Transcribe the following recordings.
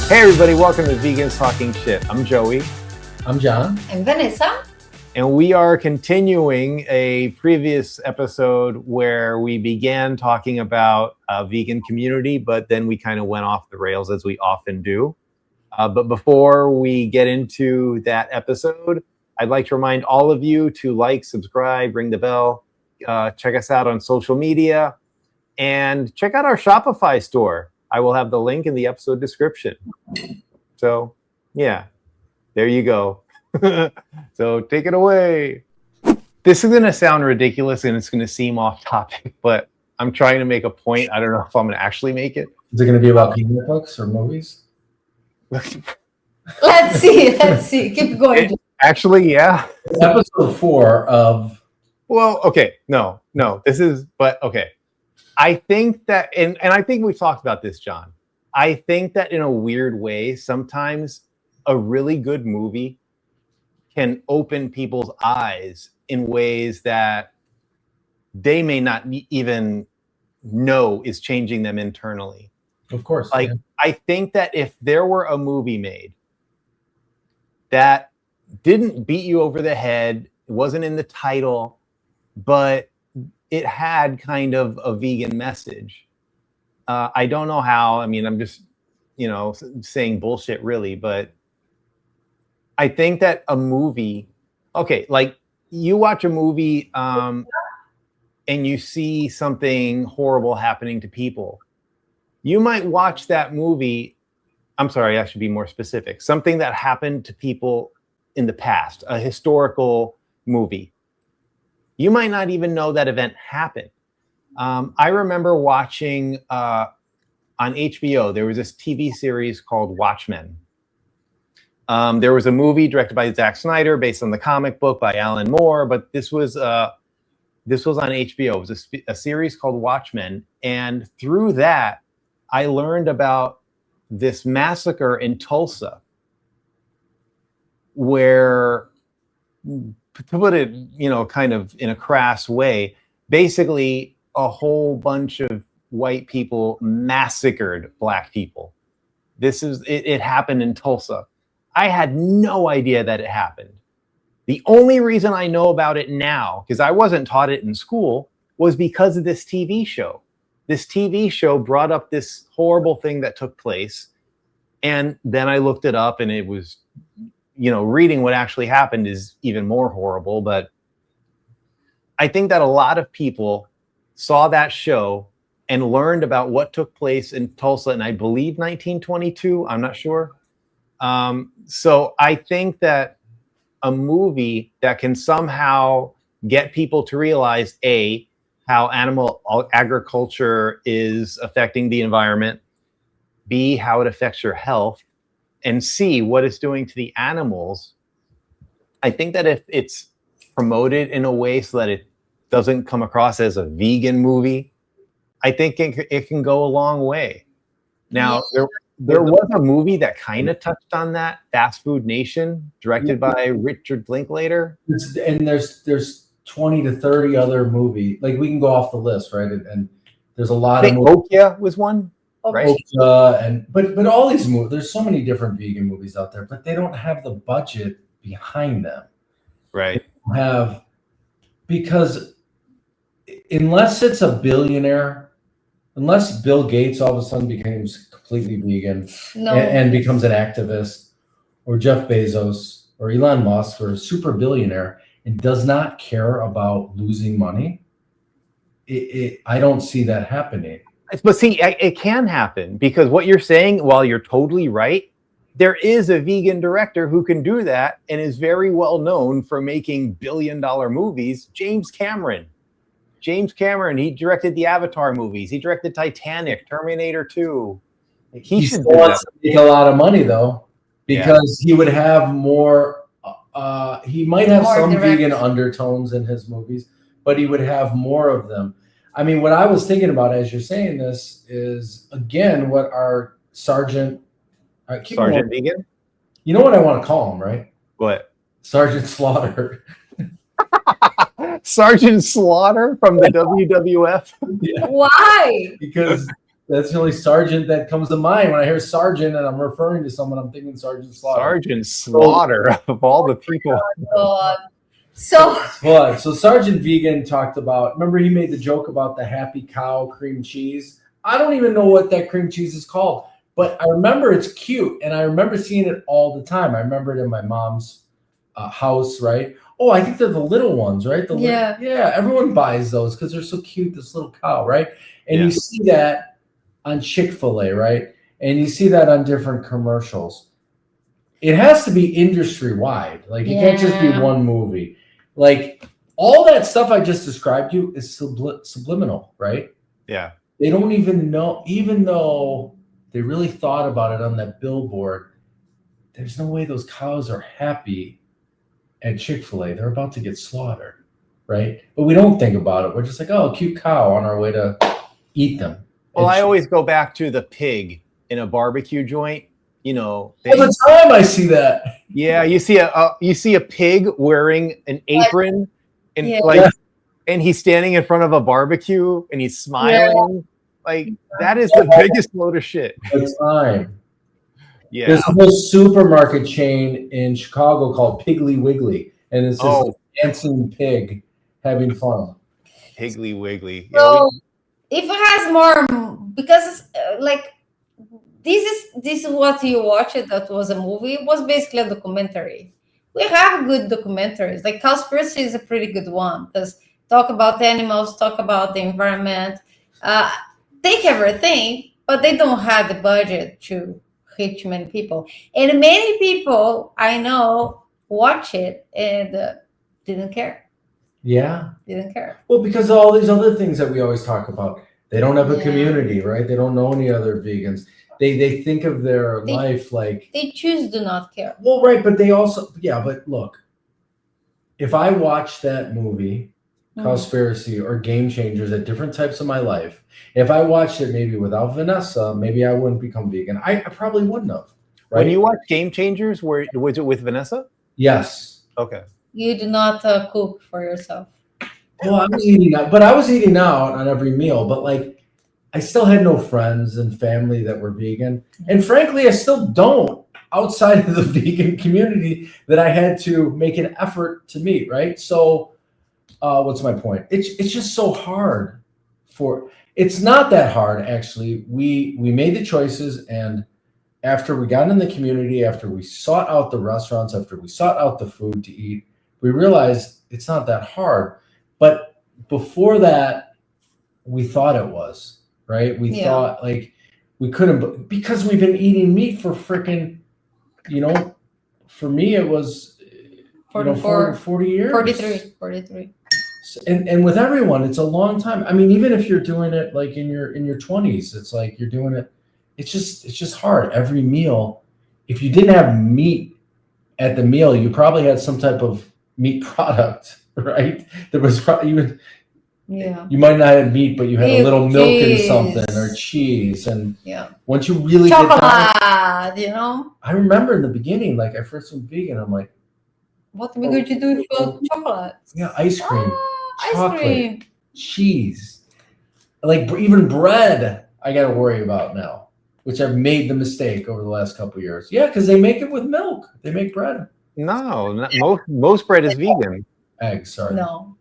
Hey everybody, welcome to Vegans Talking Shit. I'm Joey. I'm John. I'm Vanessa. And we are continuing a previous episode where we began talking about a vegan community, but then we kind of went off the rails as we often do. But before we get into that episode, I'd like to remind all of you to like, subscribe, ring the bell, check us out on social media, and check out our Shopify store. I will have the link in the episode description. So, yeah, there you go. So take it away. This is going to sound ridiculous and it's going to seem off topic, but I'm trying to make a point. I don't know if I'm going to actually make it. Is it going to be about comic books or movies? Let's see. Keep going. Actually, yeah. Episode 4 of... Well, okay. No. This is, but okay. I think that, and I think we've talked about this, John. I think that in a weird way, sometimes a really good movie can open people's eyes in ways that they may not even know is changing them internally. Of course. Like, yeah. I think that if there were a movie made that didn't beat you over the head, it wasn't in the title, but it had kind of a vegan message. I don't know how. I mean, I'm just, saying bullshit really, but I think that a movie, okay, like you watch a movie and you see something horrible happening to people. You might watch that movie. I'm sorry, I should be more specific. Something that happened to people in the past, a historical movie. You might not even know that event happened. I remember watching on HBO, there was this TV series called Watchmen. There was a movie directed by Zack Snyder based on the comic book by Alan Moore, but this was on HBO. It was a series called Watchmen. And through that, I learned about this massacre in Tulsa where, to put it, kind of in a crass way, basically a whole bunch of white people massacred black people. It happened in Tulsa. I had no idea that it happened. The only reason I know about it now, because I wasn't taught it in school, was because of this TV show. This TV show brought up this horrible thing that took place. And then I looked it up and it was, reading what actually happened is even more horrible. But I think that a lot of people saw that show and learned about what took place in Tulsa in, I believe, 1922. I'm not sure. So I think that a movie that can somehow get people to realize, A, how animal agriculture is affecting the environment, B, how it affects your health, and C, what it's doing to the animals. I think that if it's promoted in a way so that it doesn't come across as a vegan movie, I think it can go a long way. Now, there was a movie that kind of touched on that, Fast Food Nation, directed by Richard Linklater. And there's 20 to 30 other movies. Like, we can go off the list, right? And there's a lot of movies. Okja was one, right? But all these movies, there's so many different vegan movies out there, but they don't have the budget behind them. Right. Because unless it's a billionaire, unless Bill Gates all of a sudden becomes completely vegan and becomes an activist, or Jeff Bezos or Elon Musk or a super billionaire and does not care about losing money, I don't see that happening. But see, it can happen because what you're saying, while you're totally right, there is a vegan director who can do that and is very well known for making billion-dollar movies, James Cameron. He directed the Avatar movies. He directed Titanic, Terminator 2. He should wants to make a lot of money, though, because he would have more. He might have some vegan undertones in his movies, but he would have more of them. I mean, what I was thinking about as you're saying this is, again, what our Sergeant Vegan? You know what I want to call him, right? What? Sergeant Slaughter. Sergeant Slaughter from the WWF? Yeah. Why? Because That's the only sergeant that comes to mind when I hear sergeant and I'm referring to someone. I'm thinking Sergeant Slaughter. Sergeant Slaughter of all the people. God. So But so Sergeant Vegan talked about. Remember, he made the joke about the Happy Cow cream cheese. I don't even know what that cream cheese is called, but I remember it's cute, and I remember seeing it all the time. I remember it in my mom's house, right? Oh, I think they're the little ones, right? Yeah, everyone buys those because they're so cute. This little cow, right? And you see that on Chick-fil-A, right? And you see that on different commercials. It has to be industry wide. Like, it can't just be one movie. Like, all that stuff I just described to you is subliminal, right? Yeah. They don't even know, even though they really thought about it on that billboard, there's no way those cows are happy at Chick-fil-A. They're about to get slaughtered, right? But we don't think about it. We're just like, oh, a cute cow on our way to eat them. Well, I always go back to the pig in a barbecue joint. You know, all the time I see that. Yeah, you see a pig wearing an apron and and he's standing in front of a barbecue and he's smiling. Like, that is the biggest load of shit. All the time. Yeah. There's a whole supermarket chain in Chicago called Piggly Wiggly, and it's this dancing pig having fun. Piggly Wiggly. So if it has more, because like this is what you watched. That was a movie. It was basically a documentary. We have good documentaries. Like Cowspiracy is a pretty good one because talk about animals, talk about the environment, take everything, but they don't have the budget to hit too many people. And many people I know watch it and didn't care. Yeah. Didn't care. Well, because of all these other things that we always talk about. They don't have a community, right? They don't know any other vegans. They think of their life like... They choose to not care. Well, right, but they also... Yeah, but look. If I watch that movie, Cowspiracy or Game Changers at different types of my life, if I watched it maybe without Vanessa, maybe I wouldn't become vegan. I probably wouldn't have. Right? When you watch Game Changers, was it with Vanessa? Yes. Okay. You do not cook for yourself. Well, I was eating out, but I was eating out on every meal. But like, I still had no friends and family that were vegan, and frankly, I still don't outside of the vegan community that I had to make an effort to meet. Right. So, what's my point? It's just so hard. It's not that hard actually. We made the choices, and after we got in the community, after we sought out the restaurants, after we sought out the food to eat, we realized it's not that hard. But before that, we thought it was, right? We thought like we couldn't, because we've been eating meat for freaking, for me, it was 40 years. 43. And with everyone, it's a long time. I mean, even if you're doing it like in your 20s, it's like you're doing it. It's just hard. Every meal, if you didn't have meat at the meal, you probably had some type of meat product, right? There was probably you might not have meat, but you had a little milk and something or cheese. And once you really chocolate, get down, I remember in the beginning, like I first went vegan, I'm like, what are we going to do for chocolate? Yeah, ice cream, chocolate, ice cream, cheese, like even bread. I got to worry about now, which I've made the mistake over the last couple of years. Yeah, because they make it with milk. They make bread. No, most bread is vegan. Eggs, sorry. No,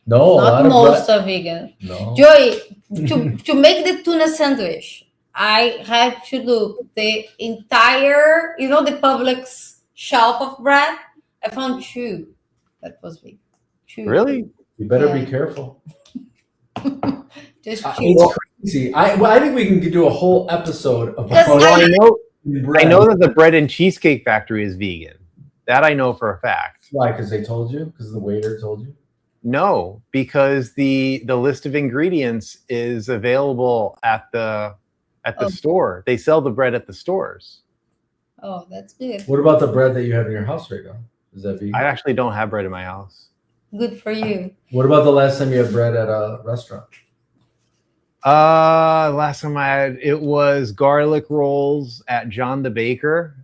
not most are vegan. No. Joy, to make the tuna sandwich, I had to look the entire, the Publix shelf of bread. I found 2 that was vegan. 2. Really? You better be careful. Just it's crazy. I think we can do a whole episode about. I know that the bread and cheesecake factory is vegan. That I know for a fact. Why? Because they told you? Because the waiter told you? No, because the list of ingredients is available at the store. They sell the bread at the stores. Oh, that's good. What about the bread that you have in your house right now? Is that vegan? I actually don't have bread in my house. Good for you. What about the last time you had bread at a restaurant? Last time I had, it was garlic rolls at John the Baker.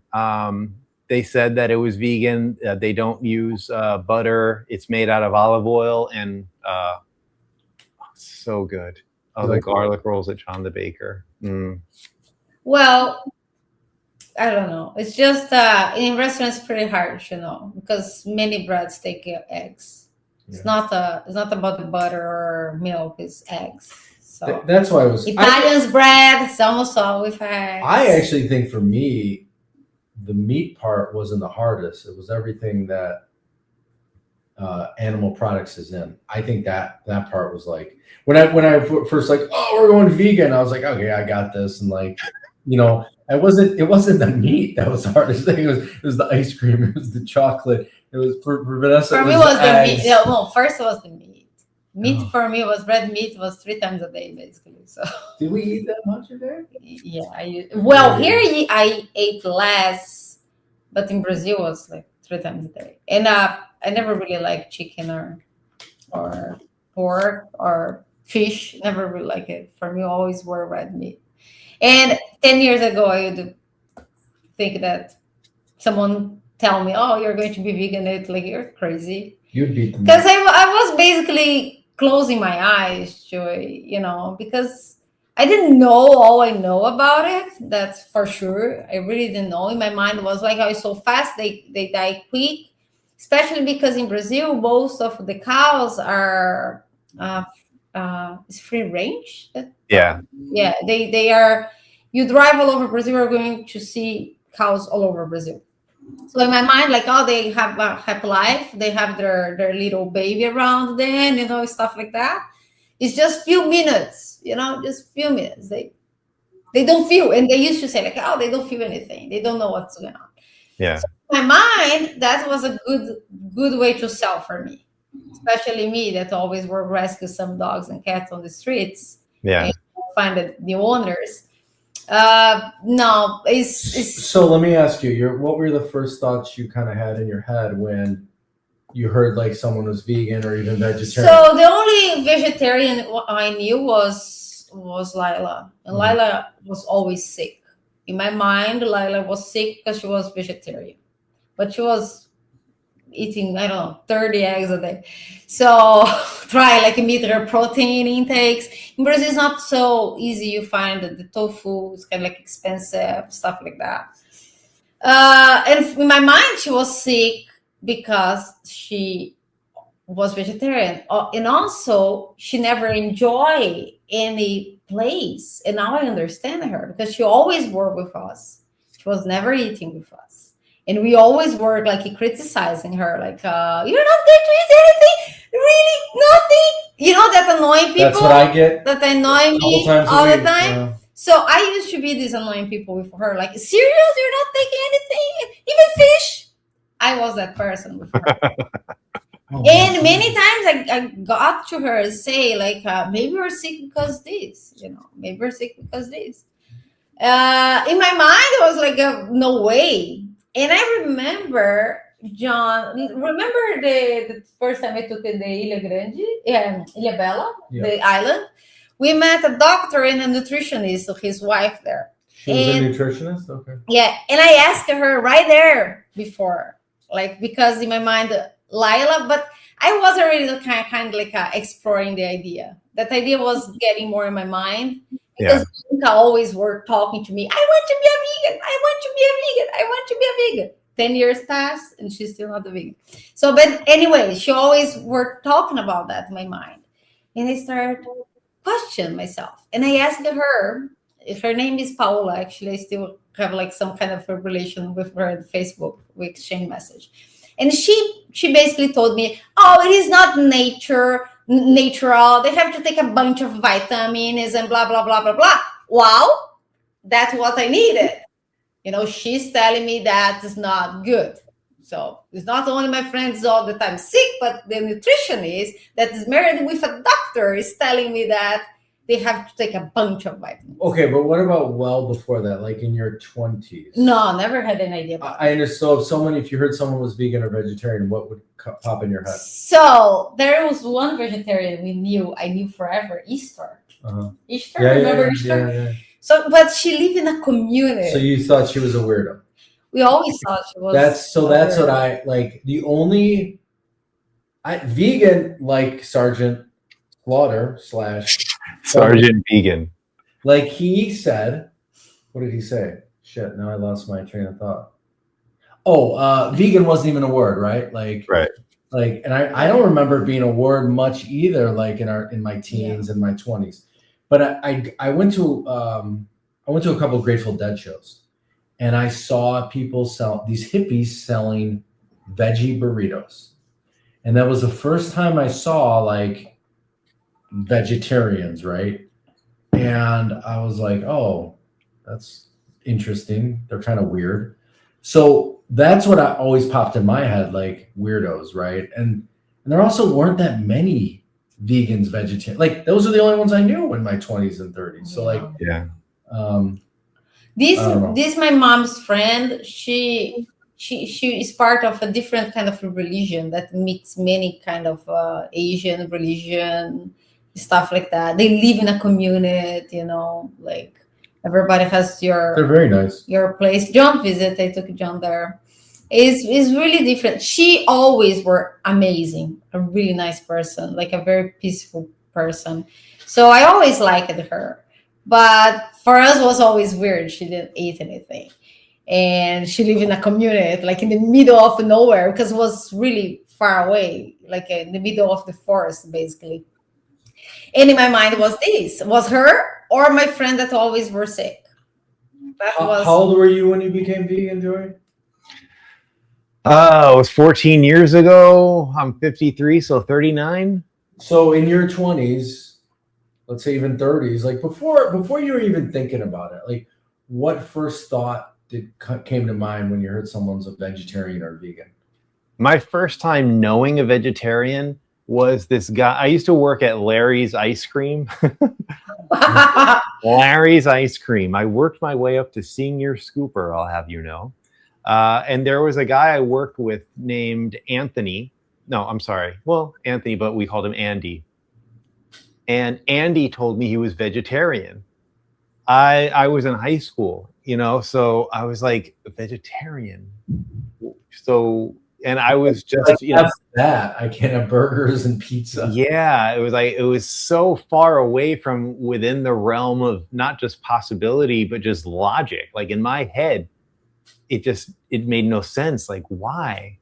They said that it was vegan. They don't use butter. It's made out of olive oil, and so good. Oh, the garlic rolls at John the Baker. Mm. Well, I don't know. It's just in restaurants pretty hard, because many breads take eggs. It's not about the butter or milk. It's eggs. So that's why Italian's bread. It's almost always eggs. I actually think for me, the meat part wasn't the hardest. It was everything that animal products is in. I think that part was like when I first like, oh, we're going vegan. I was like, okay, I got this, and like, it wasn't the meat that was the hardest thing. It was the ice cream. It was the chocolate. It was for Vanessa. For me, was the meat. Yeah, well, first it was the meat. Meat for me was red meat was 3 times a day basically. So did we eat that much a day? Yeah, here I ate less, but in Brazil it was like 3 times a day. And I never really liked chicken or pork or fish. Never really liked it. For me, always were red meat. And 10 years ago, I would think that someone tell me, "Oh, you're going to be vegan." It's like, you're crazy. You'd beat them. Because I was basically closing my eyes to it, because I didn't know all I know about it. That's for sure. I really didn't know. In my mind, it was like, oh, it's so fast. They die quick, especially because in Brazil, most of the cows are it's free range. Yeah. Yeah, they are. You drive all over Brazil, you're going to see cows all over Brazil. So in my mind, like, oh, they have a happy life. They have their little baby around them, stuff like that. It's just few minutes, just few minutes. They don't feel, and they used to say like, oh, they don't feel anything. They don't know what's going on. Yeah. So in my mind, that was a good way to sell for me, especially me that always work rescue some dogs and cats on the streets. Yeah. And find the new owners. No, it's so let me ask you, what were the first thoughts you kind of had in your head when you heard like someone was vegan or even vegetarian? So the only vegetarian I knew was Lila, and Lila was always sick. In my mind, Lila was sick because she was vegetarian, but she was eating, I don't know, 30 eggs a day. So try like meet her protein intakes. In Brazil, it's not so easy. You find that the tofu is kind of like expensive, stuff like that. And in my mind, she was sick because she was vegetarian. And also, she never enjoyed any place. And now I understand her because she always worked with us. She was never eating with us. And we always work like criticizing her, like, you're not going to eat anything? Really? Nothing? That annoying people? That's what I get. That annoy me all the time. Yeah. So I used to be these annoying people with her, like, serious? You're not taking anything? Even fish? I was that person with her. And many times I got to her and say, like, maybe we're sick because this, maybe we're sick because this. In my mind, it was like, no way. And I remember, John, the first time I took in the Ilha Grande, Ilha Bela, the island? We met a doctor and a nutritionist, his wife there. She was a nutritionist? Okay. Yeah, and I asked her right there before, like, because in my mind, Lila, but I wasn't really kind of like exploring the idea. That idea was getting more in my mind. Because Inca always were talking to me, I want to be a vegan, I want to be a vegan, I want to be a vegan. 10 years passed and she's still not a vegan. So, but anyway, she always were talking about that in my mind. And I started questioning myself. And I asked her name is Paula, actually. I still have like some kind of a relation with her on Facebook. We exchange message. And she basically told me, oh, it is not natural. They have to take a bunch of vitamins and blah, blah, blah, blah, blah. Wow, that's what I needed. She's telling me that is not good. So it's not only my friends all the time sick, but the nutritionist that is married with a doctor is telling me that they have to take a bunch of vitamins. Okay, but what about well before that, like in your 20s? No, never had an idea about I understand. So if you heard someone was vegan or vegetarian, what would pop in your head? So there was one vegetarian I knew forever, Easter. Easter, remember Easter? Yeah. So, but she lived in a community. So you thought she was a weirdo? We always thought she was. That's what I like. The only vegan like Sergeant Slaughter / Sergeant Vegan. Like he said, what did he say? Shit, now I lost my train of thought. Oh, vegan wasn't even a word, right? Right. And I don't remember it being a word much either, like in my teens and my 20s. But I went to a couple of Grateful Dead shows, and I saw people these hippies selling veggie burritos. And that was the first time I saw like vegetarians, right? And I was like, oh, that's interesting. They're kind of weird. So that's what I always popped in my head, like weirdos, right? And there also weren't that many vegans, vegetarians. Like those are the only ones I knew in my 20s and 30s. So this my mom's friend. She is part of a different kind of religion that mix many kind of Asian religion, stuff like that. They live in a community, like everybody has they're very nice. your place. John visit. I took John there. Is really different. She always were amazing, a really nice person, like a very peaceful person. So I always liked her. But for us, it was always weird. She didn't eat anything. And she lived in a community, like in the middle of nowhere, because it was really far away, like in the middle of the forest, basically. And in my mind was her or my friend that always were sick. How old were you when you became vegan, Joy? It was 14 years ago. I'm 53, so 39. So in your 20s, let's say even 30s, like before you were even thinking about it, like what first thought came to mind when you heard someone's a vegetarian or vegan? My first time knowing a vegetarian was this guy. I used to work at Larry's Ice Cream. Larry's Ice Cream. I worked my way up to senior scooper, I'll have you know. And there was a guy I worked with named Anthony. No, I'm sorry. Well, Anthony, but we called him Andy. And Andy told me he was vegetarian. I was in high school, so I was like, vegetarian. So, and I was just, that I can't have burgers and pizza. Yeah, it was so far away from within the realm of not just possibility, but just logic. Like in my head, it made no sense. Like, why?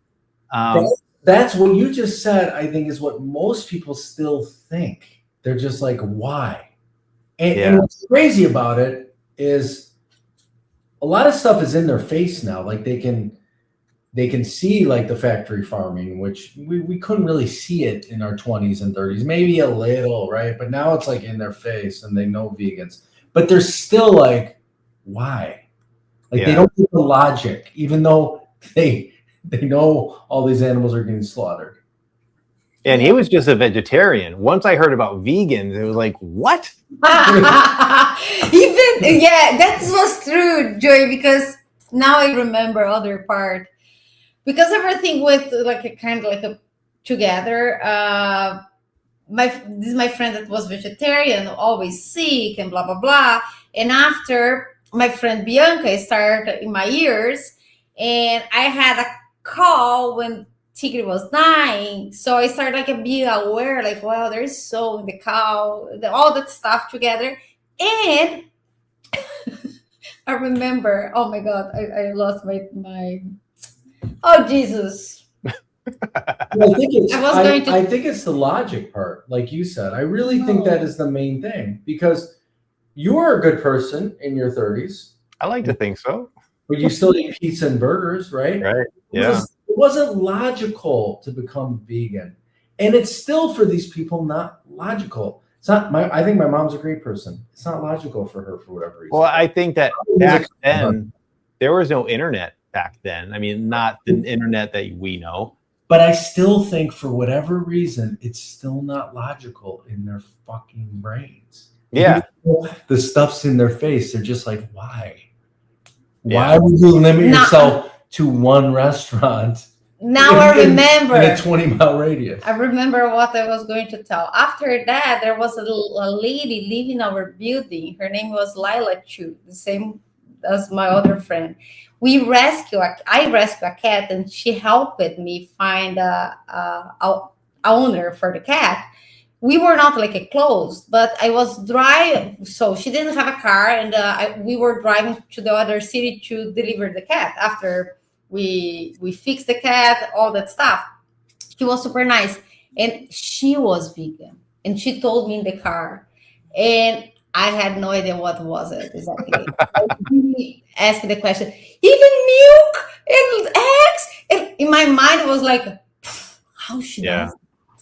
That's what you just said, I think, is what most people still think. They're just like, why? And what's crazy about it is a lot of stuff is in their face now. Like they can see like the factory farming, which we couldn't really see it in our 20s and 30s, maybe a little, right? But now it's like in their face and they know vegans, but they're still like, why? Like they don't get the logic, even though they know all these animals are getting slaughtered. And he was just a vegetarian. Once I heard about vegans, it was like, what? That was true, Joy, because now I remember other part. Because everything went like a kind of like a together. This is my friend that was vegetarian, always sick and blah, blah, blah. And after my friend Bianca started in my ears, and I had a call when Tigre was dying. So I started like being aware, like, wow, there's soul in the cow, all that stuff together. And I remember, oh my God, I lost my oh Jesus. I think it's the logic part, like you said. I really think that is the main thing, because you are a good person in your 30s. I like to think so. But you still eat pizza and burgers, right? Right. Yeah. It wasn't logical to become vegan. And it's still, for these people, not logical. It's not I think my mom's a great person. It's not logical for her for whatever reason. Well, I think that back then there was no internet back then. I mean, not the internet that we know. But I still think for whatever reason, it's still not logical in their fucking brains. Yeah. The stuff's in their face. They're just like, why? Why would you limit yourself to one restaurant? Now I remember. In a 20-mile radius. I remember what I was going to tell. After that, there was a lady living in our building. Her name was Lila Chu, the same as my other friend. I rescued a cat, and she helped me find a owner for the cat. we were not like a closed, but I was driving, so she didn't have a car, and we were driving to the other city to deliver the cat after we fixed the cat, all that stuff. She was super nice, and she was vegan, and she told me in the car, and I had no idea what was it exactly. I really asked the question, even milk and eggs, and in my mind it was like, how she does.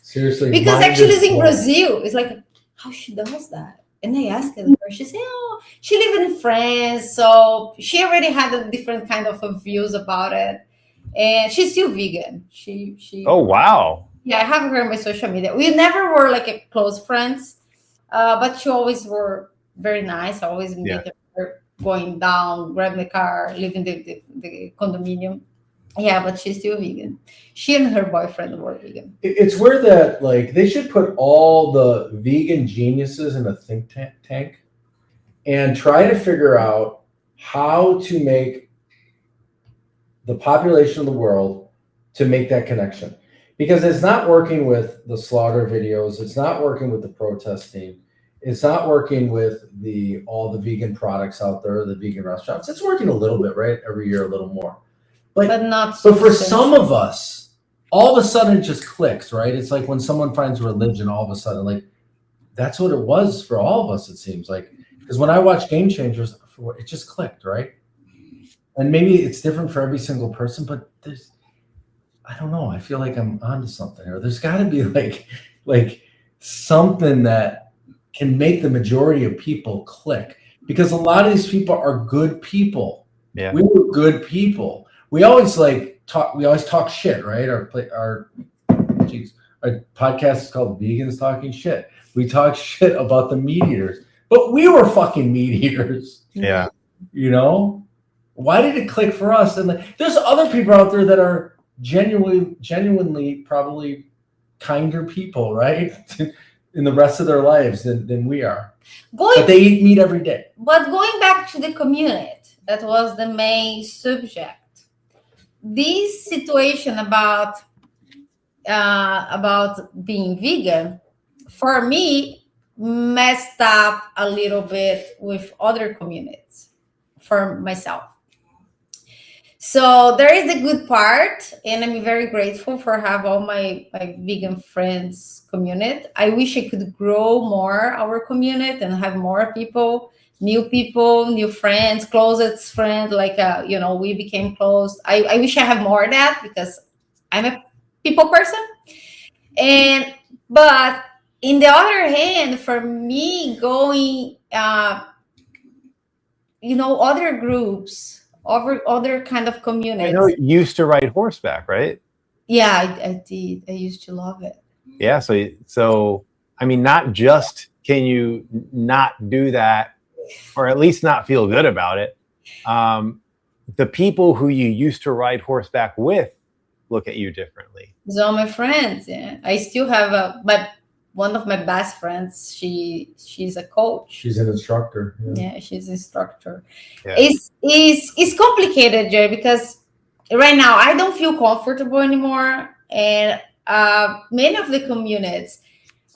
Seriously, Because actually it's in Brazil. It's like, how she does that? And I asked her, she said, oh, she lived in France, so she already had a different kind of views about it. And she's still vegan. She Oh, wow. Yeah, I have her on my social media. We never were like a close friends, but she always were very nice. I always meet her going down, grabbing the car, leaving the condominium. Yeah, but she's still vegan. She and her boyfriend were vegan. It's weird that like they should put all the vegan geniuses in a think tank and try to figure out how to make the population of the world to make that connection. Because it's not working with the slaughter videos, it's not working with the protesting, it's not working with all the vegan products out there, the vegan restaurants. It's working a little bit, right? Every year a little more. But not so. But for some of us, all of a sudden it just clicks, right? It's like when someone finds religion, all of a sudden, like that's what it was for all of us, it seems like. Because when I watch Game Changers, it just clicked, right? And maybe it's different for every single person, but I don't know. I feel like I'm onto something, or there's got to be like something that can make the majority of people click. Because a lot of these people are good people. Yeah, we were good people. We always talk shit, right? Our podcast is called Vegans Talking Shit. We talk shit about the meat eaters, but we were fucking meat eaters. Yeah. You know, why did it click for us? And there's other people out there that are genuinely probably kinder people, right? In the rest of their lives than we are. But they eat meat every day. But going back to the community, that was the main subject. This situation about being vegan, for me, messed up a little bit with other communities for myself. So there is a good part, and I'm very grateful for have all my vegan friends community. I wish I could grow more our community and have more people, new friends, closest friends, like we became close. I wish I have more of that because I'm a people person. But in the other hand, for me going other groups, other kind of communities. I know you used to ride horseback, right? Yeah, I did. I used to love it. Yeah, so I mean, not just can you not do that, or at least not feel good about it. The people who you used to ride horseback with look at you differently. Those are my friends. Yeah, I still have one of my best friends. She's a coach. She's an instructor. Yeah, she's an instructor. Yeah. It's complicated, Jay, because right now I don't feel comfortable anymore, and many of the communities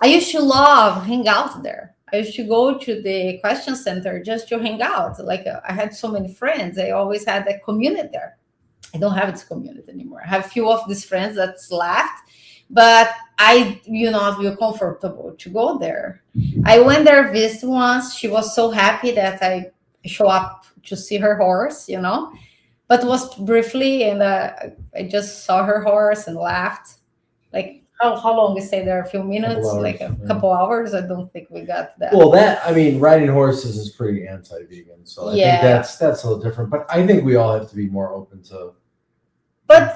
I used to love hang out there. I used to go to the question center just to hang out. Like I had so many friends. I always had a community there. I don't have this community anymore. I have a few of these friends that's left, but I do not feel comfortable to go there. I went there visit once. She was so happy that I show up to see her horse, but it was briefly, and I just saw her horse and laughed. Like, how long we stay there? A few minutes, couple hours. I don't think we got that. Well, riding horses is pretty anti-vegan, so I think that's a little different. But I think we all have to be more open to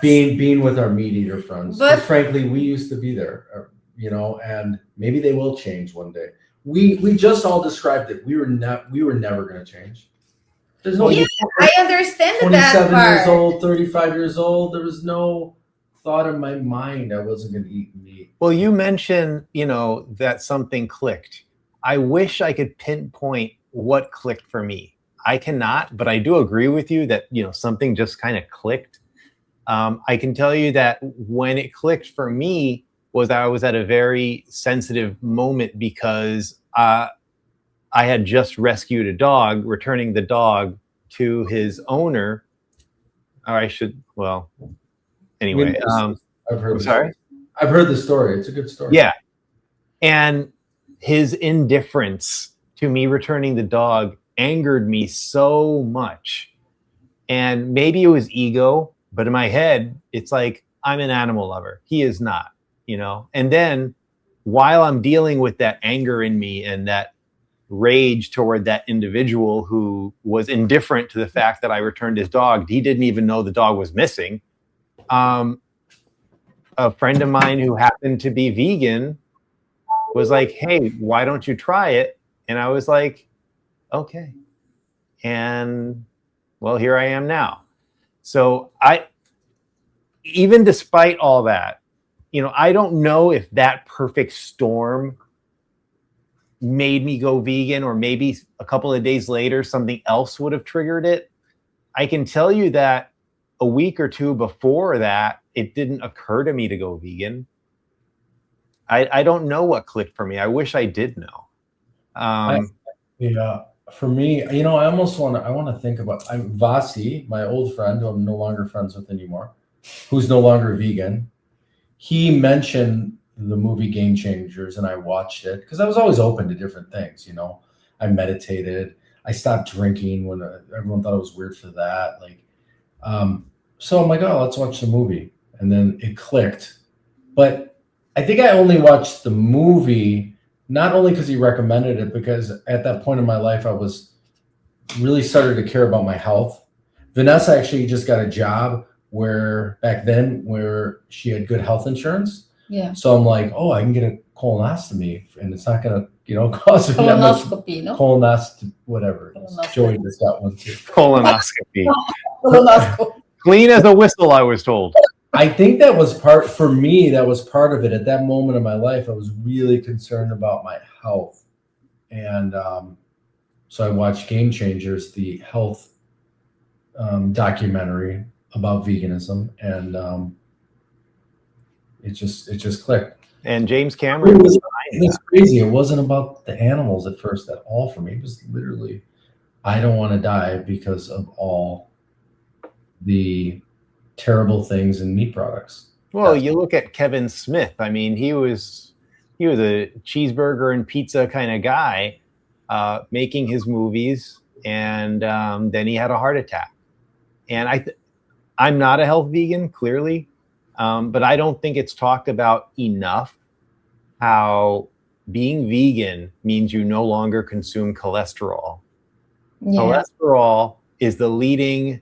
being with our meat eater friends. But frankly, we used to be there, and maybe they will change one day. We just all described it. We were never going to change. There's no. Yeah, I understand that 27 part. years old, 35 years old. There was no thought in my mind I wasn't going to eat meat. Well, you mentioned, that something clicked. I wish I could pinpoint what clicked for me. I cannot, but I do agree with you that, something just kind of clicked. I can tell you that when it clicked for me, was I was at a very sensitive moment because I had just rescued a dog, returning the dog to his owner. Or I should, well, anyway. I've heard. Sorry? I've heard the story. It's a good story. Yeah. And his indifference to me returning the dog angered me so much. And maybe it was ego, but in my head, it's like, I'm an animal lover. He is not, you know? And then while I'm dealing with that anger in me and that rage toward that individual who was indifferent to the fact that I returned his dog, he didn't even know the dog was missing. A friend of mine who happened to be vegan was like, hey, why don't you try it? And I was like, okay. And well, here I am now. So even despite all that, you know, I don't know if that perfect storm made me go vegan, or maybe a couple of days later, something else would have triggered it. I can tell you that a week or two before that, it didn't occur to me to go vegan. I don't know what clicked for me. I wish I did know. Yeah, for me, you know, I want to think about Vasi, my old friend who I'm no longer friends with anymore, who's no longer vegan. He mentioned the movie Game Changers, and I watched it because I was always open to different things. You know, I meditated. I stopped drinking when everyone thought it was weird for that. Like, so I'm like, oh, let's watch the movie, and then it clicked. But I think I only watched the movie not only because he recommended it, because at that point in my life, I was really started to care about my health. Vanessa actually just got a job where she had good health insurance. Yeah. So I'm like, oh, I can get a colonoscopy, and it's not gonna, you know, cost me that much. No? Colonoscopy, whatever. Joey just got one too. Colonoscopy. Colonoscopy. Clean as a whistle, I was told. I think that was part of it. At that moment in my life, I was really concerned about my health. And so I watched Game Changers, the health documentary about veganism, and it just clicked. And James Cameron was it's crazy. It wasn't about the animals at first at all for me. It was literally, I don't want to die because of all the terrible things in meat products. Well, you look at Kevin Smith. I mean, he was a cheeseburger and pizza kind of guy, making his movies, and then he had a heart attack. And I'm not a health vegan, clearly, but I don't think it's talked about enough how being vegan means you no longer consume cholesterol. Yeah. Cholesterol is the leading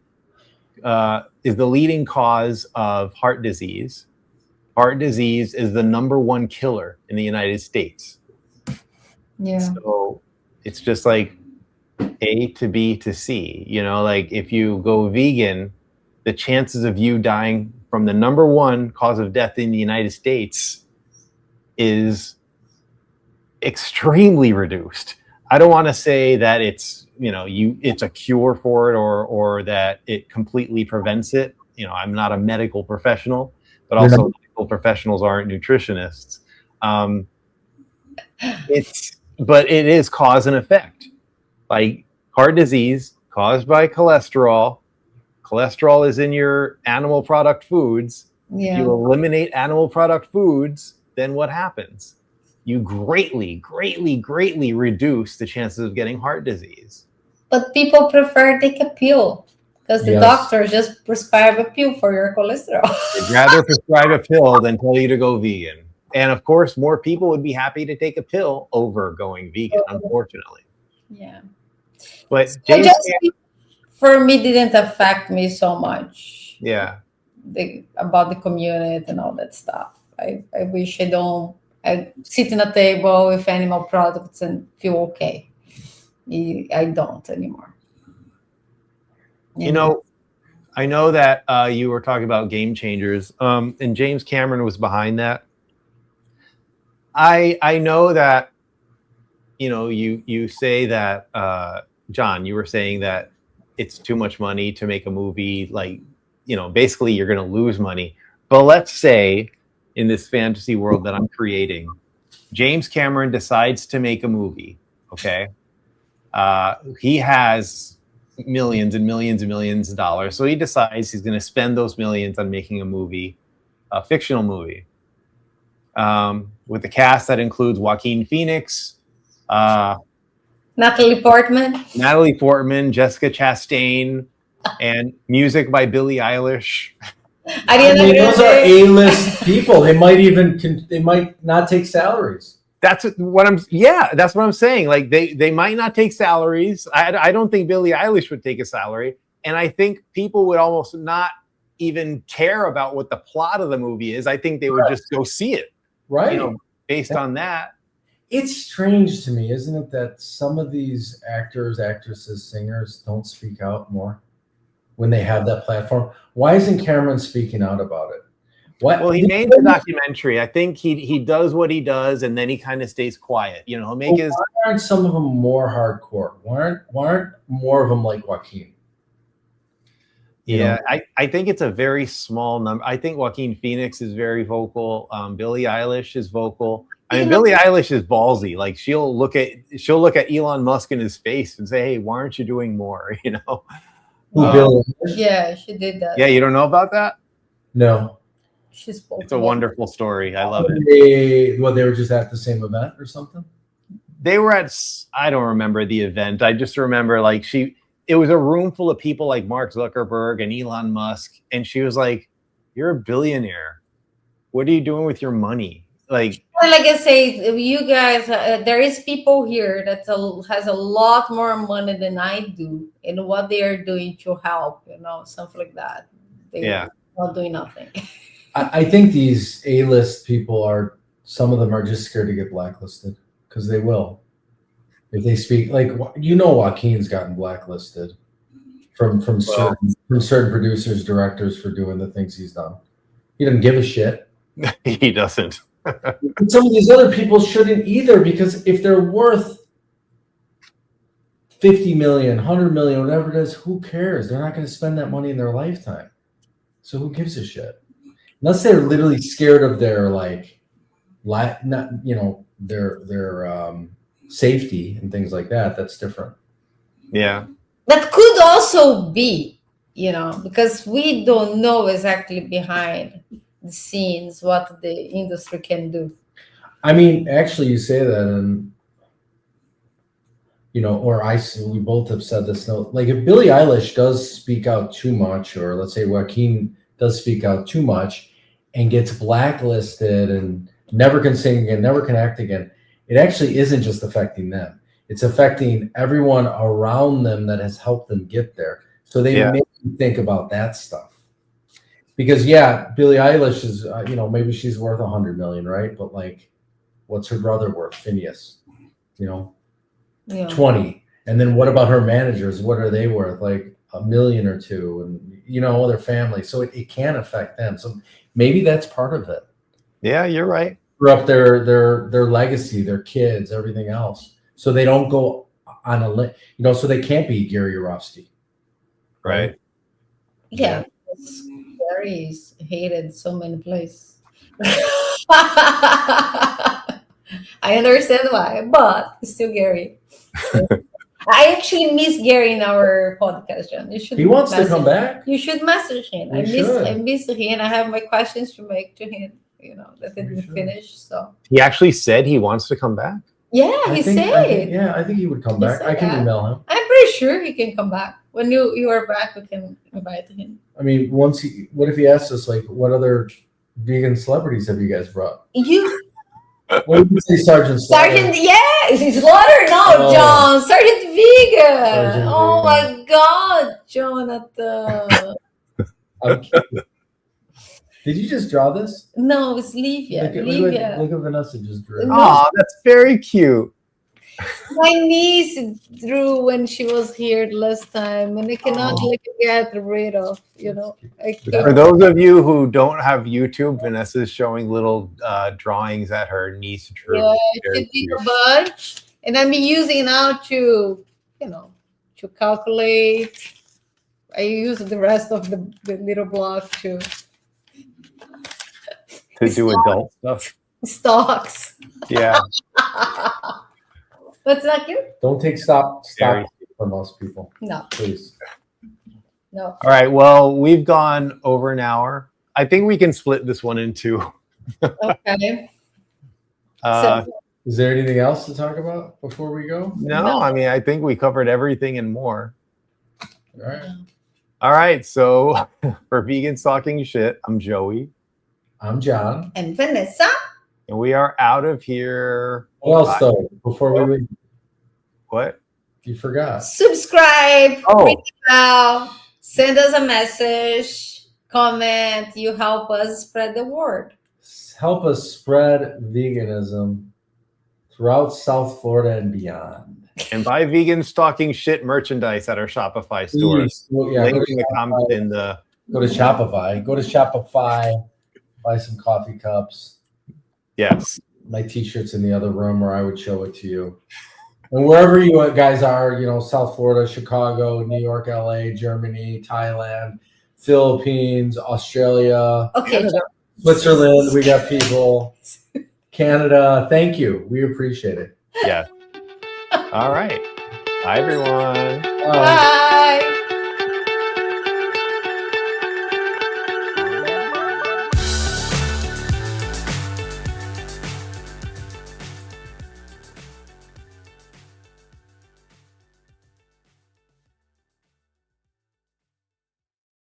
cause of heart disease. Heart disease is the #1 killer in the United States. Yeah. So it's just like A to B to C. You know, like if you go vegan, the chances of you dying from the #1 cause of death in the United States is extremely reduced. I don't want to say that it's, you know, it's a cure for it or that it completely prevents it. You know, I'm not a medical professional, but also medical professionals aren't nutritionists. But it is cause and effect. Like heart disease caused by cholesterol. Cholesterol is in your animal product foods. Yeah. If you eliminate animal product foods, then what happens? You greatly, greatly, greatly reduce the chances of getting heart disease. But people prefer to take a pill because the doctor just prescribe a pill for your cholesterol. They'd rather prescribe a pill than tell you to go vegan. And of course, more people would be happy to take a pill over going vegan, unfortunately. Yeah. But for me, didn't affect me so much. Yeah. About the community and all that stuff. I wish I sit in a table with animal products and feel okay. I don't anymore. You know, I know that you were talking about Game Changers, and James Cameron was behind that. I know that, you know, you say that, John, you were saying that it's too much money to make a movie. Like, you know, basically you're going to lose money. But let's say in this fantasy world that I'm creating. James Cameron decides to make a movie. Okay. He has millions and millions and millions of dollars. So he decides he's going to spend those millions on making a movie, a fictional movie, with a cast that includes Joaquin Phoenix, Natalie Portman, Jessica Chastain, and music by Billie Eilish. I mean, those are A-list people. They might not take salaries. That's what I'm saying. Like they might not take salaries. I don't think Billie Eilish would take a salary. And I think people would almost not even care about what the plot of the movie is. I think they would just go see it. Right. You know, based on that. It's strange to me, isn't it, that some of these actors, actresses, singers don't speak out more when they have that platform? Why isn't Cameron speaking out about it? Well, he made the documentary. I think he does what he does, and then he kind of stays quiet. You know, he'll make his. Why aren't some of them more hardcore? Why aren't more of them like Joaquin? Yeah, I think it's a very small number. I think Joaquin Phoenix is very vocal. Billie Eilish is vocal. I mean, Billie Eilish is ballsy. Like she'll look at Elon Musk in his face and say, "Hey, why aren't you doing more?" You know. Yeah, she did that. Yeah, you don't know about that? No. It's a wonderful story. I love it. They were just at the same event or something? They were at, I don't remember the event. I just remember like it was a room full of people like Mark Zuckerberg and Elon Musk. And she was like, "You're a billionaire. What are you doing with your money?" Like I say, you guys, there is people here that has a lot more money than I do, and what they are doing to help, you know, something like that. They're not doing nothing. I think these A-list people some of them are just scared to get blacklisted because they will. If they speak, like, you know, Joaquin's gotten blacklisted from certain producers, directors for doing the things he's done. He doesn't give a shit. He doesn't. Some of these other people shouldn't either, because if they're worth 50 million, 100 million, whatever it is, who cares? They're not going to spend that money in their lifetime. So who gives a shit? Unless they're literally scared of their their safety and things like that. That's different. Yeah. That could also be, you know, because we don't know exactly behind the scenes what the industry can do. I mean, actually, you say that, and you know, we both have said this. Like, if Billie Eilish does speak out too much, or let's say Joaquin does speak out too much and gets blacklisted and never can sing again, never can act again, it actually isn't just affecting them. It's affecting everyone around them that has helped them get there. So they make you think about that stuff. Because Billie Eilish is, maybe she's worth 100 million, right? But like, what's her brother worth? Phineas, 20. And then what about her managers? What are they worth? Like $1 million or $2 million, and their family. So it can affect them. So maybe that's part of it. Yeah, you're right. Screw up their legacy, their kids, everything else. So they don't go on a so they can't be Gary Yourofsky. Right. Yeah. Gary is hated so many places. I understand why, but it's still Gary. I actually miss Gary in our podcast, John. He wants to come back. You should message him. I miss him. I have my questions to make to him. That didn't finish. So he actually said he wants to come back. Yeah, he said. I think he would come back. I can email him. I'm pretty sure he can come back. When you are back, we can invite him. I mean, what if he asks us, like, what other vegan celebrities have you guys brought? What did you say, Sergeant Slaughter? He's Slaughter? No, John. Sergeant Vegan. My God, Jonathan. I'm kidding. Did you just draw this? No, it's Livia. Look at Vanessa just drew. Oh, that's very cute. My niece drew when she was here last time, and I cannot get rid of, For those of you who don't have YouTube, Vanessa is showing little drawings that her niece drew. Yeah, she did a bunch, and I'm using now to calculate. I use the rest of the little block to to do adult stuff. Stocks. Yeah. What's that cute? Don't take stock from us, people. No. Please. No. All right. Well, we've gone over an hour. I think we can split this one in two. Okay. Is there anything else to talk about before we go? No, I mean, I think we covered everything and more. All right. All right. So for Vegan Talking Shit, I'm Joey. I'm John. And Vanessa. And we are out of here. What else, though, before we leave? What? You forgot. Subscribe. Oh. Ring the bell, send us a message. Comment. You help us spread the word. Help us spread veganism throughout South Florida and beyond. And buy Vegan Talking Shit merchandise at our Shopify stores. Yeah, Link in the comment in the. Go to Shopify. Go to Shopify. Buy some coffee cups. Yes. My T-shirt's in the other room, or I would show it to you. And wherever you guys are, South Florida, Chicago, New York, LA, Germany, Thailand, Philippines, Australia, Okay. Switzerland, we got people. Canada, thank you. We appreciate it. Yeah. All right. Bye, everyone. Bye.